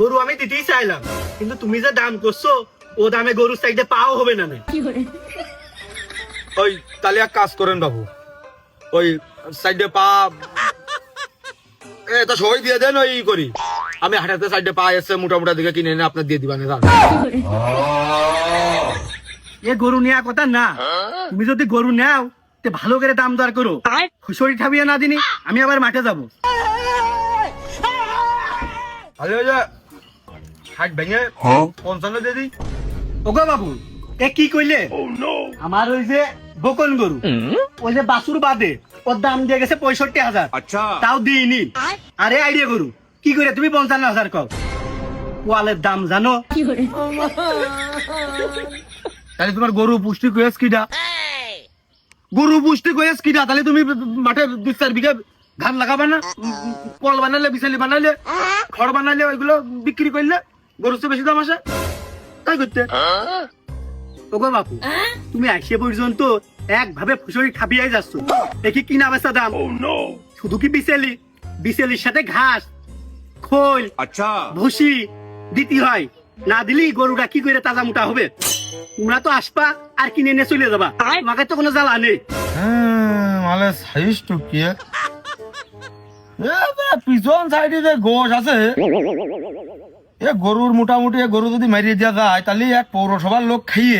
গরু আমি দিতেই চাইলাম, কিন্তু তুমি যে দাম করছো ও দামে গরুর সাইডে পাও হবে না। ওই তাহলে এক কাজ করেন বাবু, ওই সাইডে পা এটা সবাই দিয়ে দেন, ওই করি আমি হাটাতে সাইডে পা এসে মোটা দিকে কিনে এনে আপনার দিয়ে দিবানে। এ গরু নেওয়া কথা না, তুমি যদি গরু নাও তে ভালো করে দাম দর করো, খুশরি ঠাবিয়ে না দিনি আমি আবার মাঠে যাবো। তাহলে ওই যে 60 ভেঙে 55 দিয়ে দিই। ওগো বাবু এ কি কইলে? আমার ওই যে বকন গরু, ওই যে বাছুর বাদে ওর দাম দিয়ে গেছে 65,000, তাও দিইনি। আরে আইডিয়া গরু কি করে তুমি 55,000 কও? ওয়ালের দাম জানো? তাহলে তোমার গরু পুষ্টি কয়েস কিটা? গরু পুষ্টি কয়েস কিটা? তাহলে তুমি মাঠে 2-4 বিঘা ধান লাগাবা না? কল বানালে, বিশালি বানালে, খড় বানালে, ওইগুলো বিক্রি করলে গরুর চেয়ে বেশি দাম আসে, তাই করতে। ওগো বাপু তুমি আসে পর্যন্ত একভাবে ফুসরি ঠাবিয়াই যাচ্ছ, দেখি কিনা বেচা দাম শুধু কি বিচেলি, বিচেলির সাথে ঘাস খোল ভুসি দিতে হয়, না দিলি গরুটা কি করে তাজা মোটা হবে? তোমরা তো আসবা আর কিনে নিয়ে চলে যাবা, তোমাকে তো কোনো জ্বালা নেই। মানে সাইজ টুকিয়ে পিছন সাইডে যে গোশ আছে, এ গরুর মোটামুটি গরু যদি মারিয়ে দেওয়া যায় তাহলে এক পৌরসভার লোক খাইয়ে